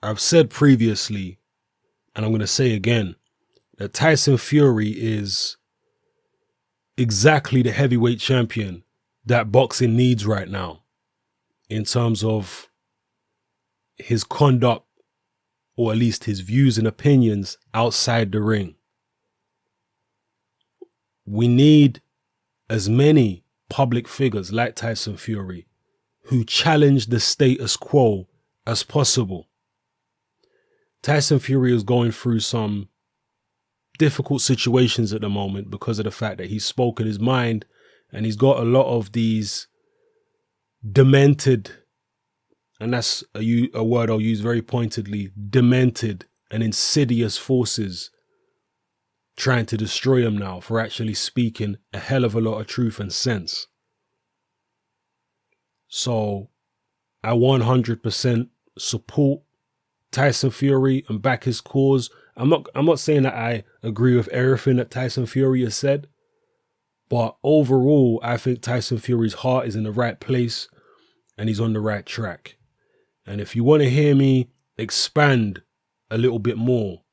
I've said previously, and I'm going to say again, that Tyson Fury is exactly the heavyweight champion that boxing needs right now in terms of his conduct, or at least his views and opinions outside the ring. We need as many public figures like Tyson Fury who challenge the status quo as possible. Tyson Fury is going through some difficult situations at the moment because of the fact that he's spoken his mind, and he's got a lot of these demented, and that's a word I'll use very pointedly, demented and insidious forces trying to destroy him now for actually speaking a hell of a lot of truth and sense. So I 100% support Tyson Fury and back his cause. I'm not saying that I agree with everything that Tyson Fury has said, but overall, I think Tyson Fury's heart is in the right place and he's on the right track. And if you want to hear me expand a little bit more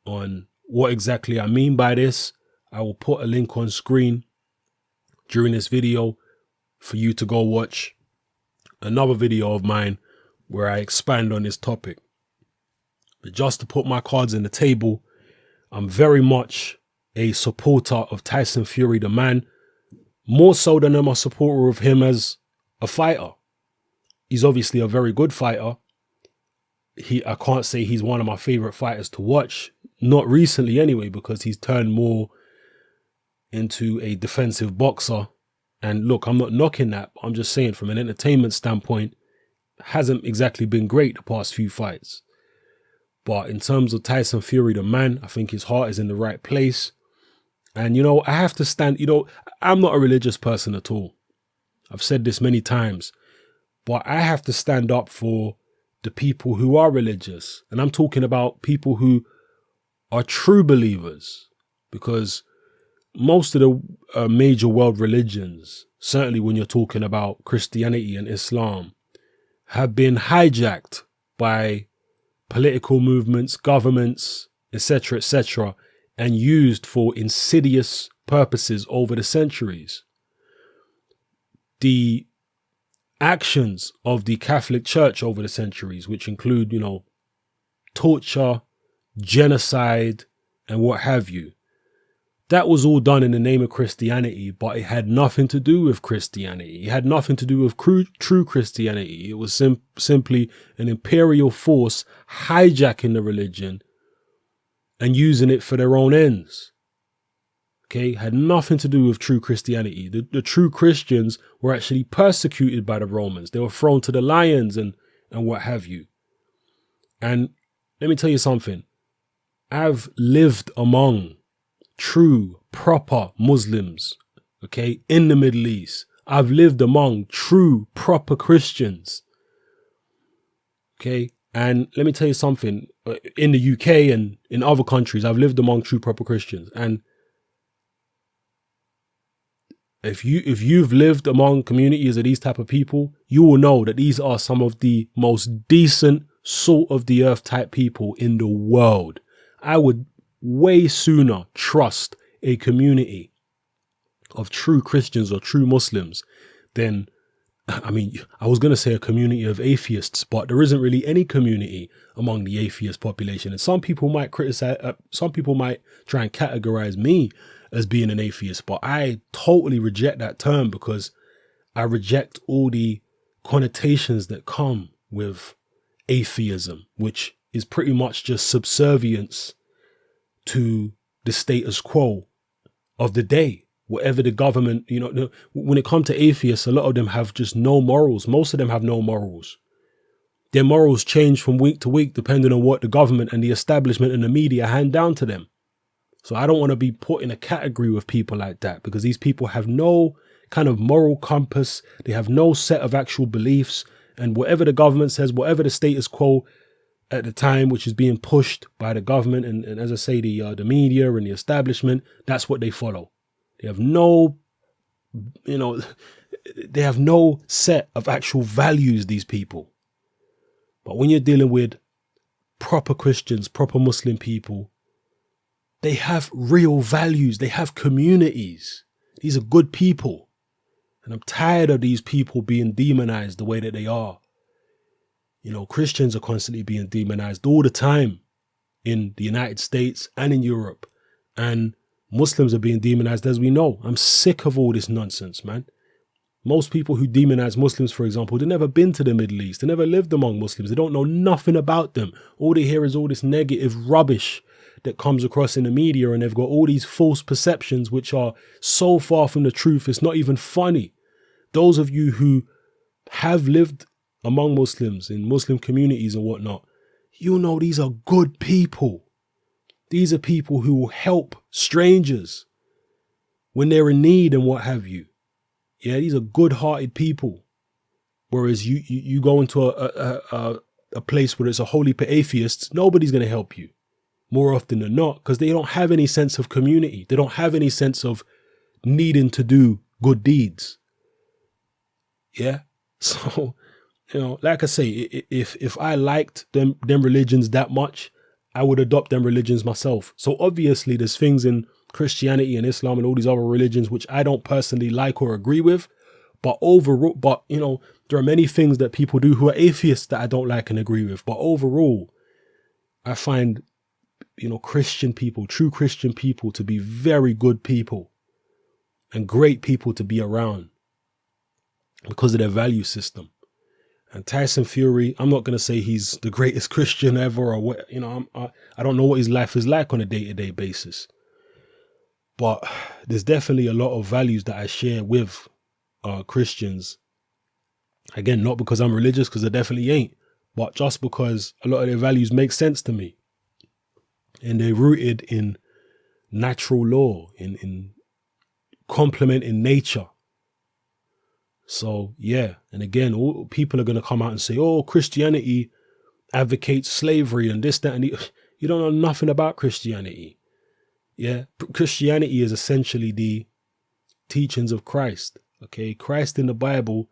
on what exactly I mean by this, I will put a link on screen during this video for you to go watch another video of mine where I expand on this topic. But just to put my cards on the table, I'm very much a supporter of Tyson Fury, the man, more so than I'm a supporter of him as a fighter. He's obviously a very good fighter. I can't say he's one of my favorite fighters to watch, not recently anyway, because he's turned more into a defensive boxer. And look, I'm not knocking that. I'm just saying from an entertainment standpoint, hasn't exactly been great the past few fights. But in terms of Tyson Fury, the man, I think his heart is in the right place. And, I have to stand, I'm not a religious person at all. I've said this many times, but I have to stand up for the people who are religious. And I'm talking about people who are true believers, because most of the major world religions, certainly when you're talking about Christianity and Islam, have been hijacked by political movements, governments, etc., and used for insidious purposes over the centuries. The actions of the Catholic Church over the centuries, which include, torture, genocide, and what have you, that was all done in the name of Christianity, but it had nothing to do with Christianity. It had nothing to do with true Christianity. It was simply an imperial force hijacking the religion and using it for their own ends. Okay, had nothing to do with true Christianity. The true Christians were actually persecuted by the Romans. They were thrown to the lions and what have you. And let me tell you something. I've lived among true, proper Muslims, okay, in the Middle East. I've lived among true, proper Christians, okay? And let me tell you something, in the UK and in other countries, I've lived among true, proper Christians. And if you've lived among communities of these type of people, you will know that these are some of the most decent, salt of the earth type people in the world. I would way sooner trust a community of true Christians or true Muslims than, I was going to say a community of atheists, but there isn't really any community among the atheist population. And some people might criticize, some people might try and categorize me as being an atheist, but I totally reject that term because I reject all the connotations that come with atheism, which is pretty much just subservience to the status quo of the day. Whatever the government, when it comes to atheists, a lot of them have just no morals. Most of them have no morals. Their morals change from week to week depending on what the government and the establishment and the media hand down to them. So I don't want to be put in a category with people like that, because these people have no kind of moral compass. They have no set of actual beliefs. And whatever the government says, whatever the status quo at the time, which is being pushed by the government and as I say, the media and the establishment, that's what they follow. They have no, they have no set of actual values, these people. But when you're dealing with proper Christians, proper Muslim people, they have real values. They have communities. These are good people. And I'm tired of these people being demonized the way that they are. You know, Christians are constantly being demonized all the time in the United States and in Europe. And Muslims are being demonized, as we know. I'm sick of all this nonsense, man. Most people who demonize Muslims, for example, they've never been to the Middle East. They never lived among Muslims. They don't know nothing about them. All they hear is all this negative rubbish that comes across in the media, and they've got all these false perceptions which are so far from the truth, it's not even funny. Those of you who have lived among Muslims in Muslim communities and whatnot, you know these are good people. These are people who will help strangers when they're in need and what have you. Yeah, these are good-hearted people. Whereas you go into a place where it's a whole heap of atheists, nobody's going to help you more often than not, because they don't have any sense of community. They don't have any sense of needing to do good deeds. Yeah. So, you know, like I say, if I liked them religions that much, I would adopt them religions myself. So obviously there's things in Christianity and Islam and all these other religions which I don't personally like or agree with. But overall, you know, there are many things that people do who are atheists that I don't like and agree with. But overall, I find, you know, Christian people, true Christian people, to be very good people and great people to be around because of their value system. And Tyson Fury, I'm not going to say he's the greatest Christian ever or what, you know, I don't know what his life is like on a day-to-day basis. But there's definitely a lot of values that I share with Christians. Again, not because I'm religious, because I definitely ain't, but just because a lot of their values make sense to me. And they're rooted in natural law, in complementing nature. So, yeah. And again, all people are going to come out and say, oh, Christianity advocates slavery and this, that, and the. You don't know nothing about Christianity. Yeah. Christianity is essentially the teachings of Christ. Okay. Christ in the Bible.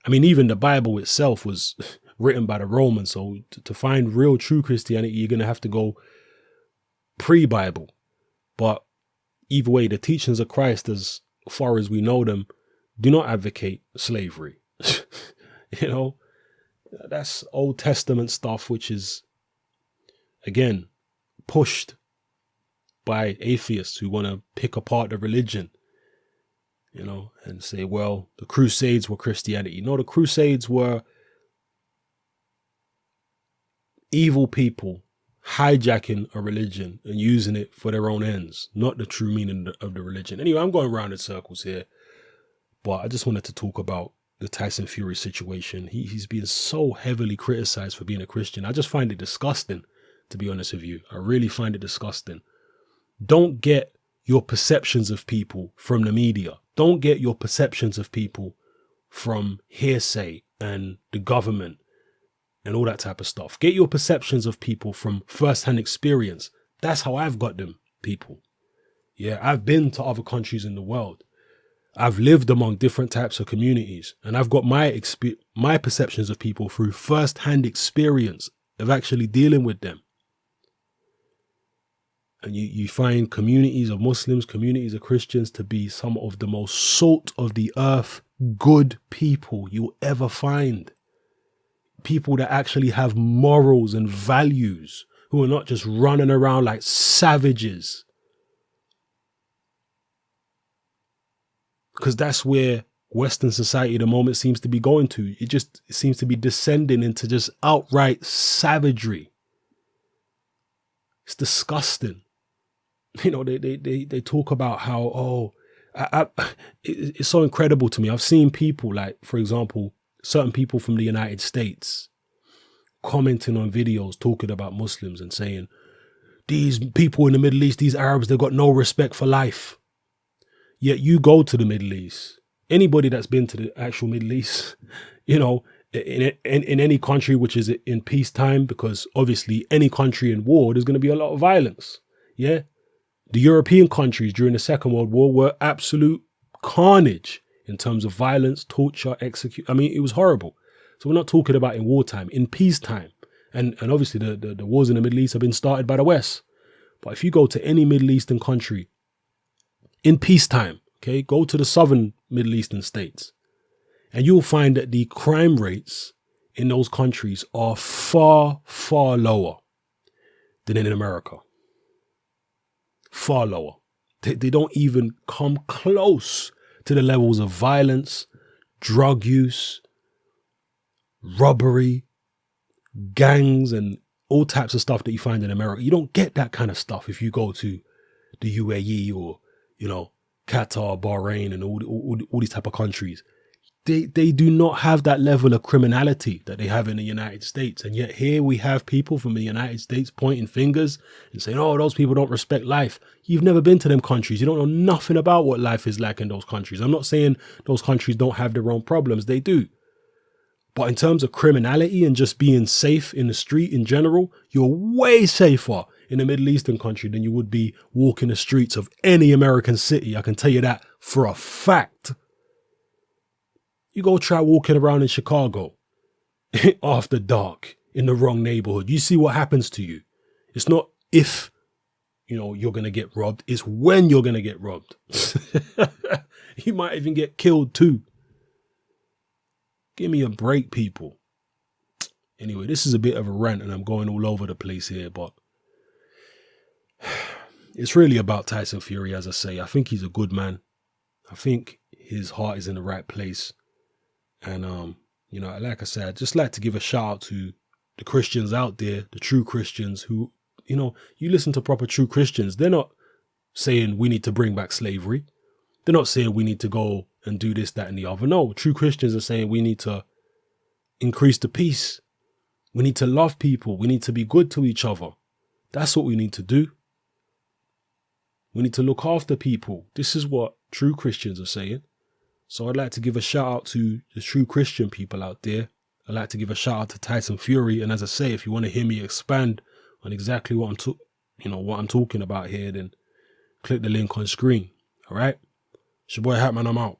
I mean, even the Bible itself was written by the Romans. So to find real true Christianity, you're going to have to go pre-Bible. But either way, the teachings of Christ, as far as we know them, do not advocate slavery. You know, that's Old Testament stuff, which is, again, pushed by atheists who want to pick apart the religion, you know, and say, well, the Crusades were Christianity. No, the Crusades were evil people hijacking a religion and using it for their own ends, not the true meaning of the religion. Anyway, I'm going around in circles here. But I just wanted to talk about the Tyson Fury situation. He's being so heavily criticized for being a Christian. I just find it disgusting, to be honest with you. I really find it disgusting. Don't get your perceptions of people from the media. Don't get your perceptions of people from hearsay and the government and all that type of stuff. Get your perceptions of people from first-hand experience. That's how I've got them, people. Yeah, I've been to other countries in the world. I've lived among different types of communities, and I've got my perceptions of people through first-hand experience of actually dealing with them. And you find communities of Muslims, communities of Christians to be some of the most salt of the earth, good people you'll ever find. People that actually have morals and values, who are not just running around like savages. Because that's where Western society at the moment seems to be going to. It seems to be descending into just outright savagery. It's disgusting. You know, they talk about how, it's so incredible to me. I've seen people like, for example, certain people from the United States commenting on videos talking about Muslims and saying, these people in the Middle East, these Arabs, they've got no respect for life. Yet you go to the Middle East, anybody that's been to the actual Middle East, you know, in any country which is in peacetime, because obviously any country in war, there's going to be a lot of violence. Yeah. The European countries during the Second World War were absolute carnage in terms of violence, torture, execute. I mean, it was horrible. So we're not talking about in wartime, in peacetime. And obviously the wars in the Middle East have been started by the West. But if you go to any Middle Eastern country in peacetime, okay, go to the southern Middle Eastern states, and you'll find that the crime rates in those countries are far, far lower than in America. Far lower. They don't even come close to the levels of violence, drug use, robbery, gangs, and all types of stuff that you find in America. You don't get that kind of stuff if you go to the UAE or, Qatar, Bahrain, and all these type of countries. They do not have that level of criminality that they have in the United States. And yet here we have people from the United States pointing fingers and saying, oh, those people don't respect life. You've never been to them countries. You don't know nothing about what life is like in those countries. I'm not saying those countries don't have their own problems. They do. But in terms of criminality and just being safe in the street in general, you're way safer in a Middle Eastern country than you would be walking the streets of any American city. I can tell you that for a fact. You go try walking around in Chicago after dark in the wrong neighborhood. You see what happens to you. It's not if, you're going to get robbed. It's when you're going to get robbed. You might even get killed too. Give me a break, people. Anyway, this is a bit of a rant and I'm going all over the place here, but it's really about Tyson Fury, as I say. I think he's a good man. I think his heart is in the right place. And, like I said, I'd just like to give a shout out to the Christians out there, the true Christians who, you listen to proper true Christians. They're not saying we need to bring back slavery. They're not saying we need to go and do this, that, and the other. No, true Christians are saying we need to increase the peace. We need to love people. We need to be good to each other. That's what we need to do. We need to look after people. This is what true Christians are saying. So I'd like to give a shout out to the true Christian people out there. I'd like to give a shout out to Tyson Fury. And as I say, if you want to hear me expand on exactly what I'm talking about here, then click the link on screen. All right. It's your boy Hatman. I'm out.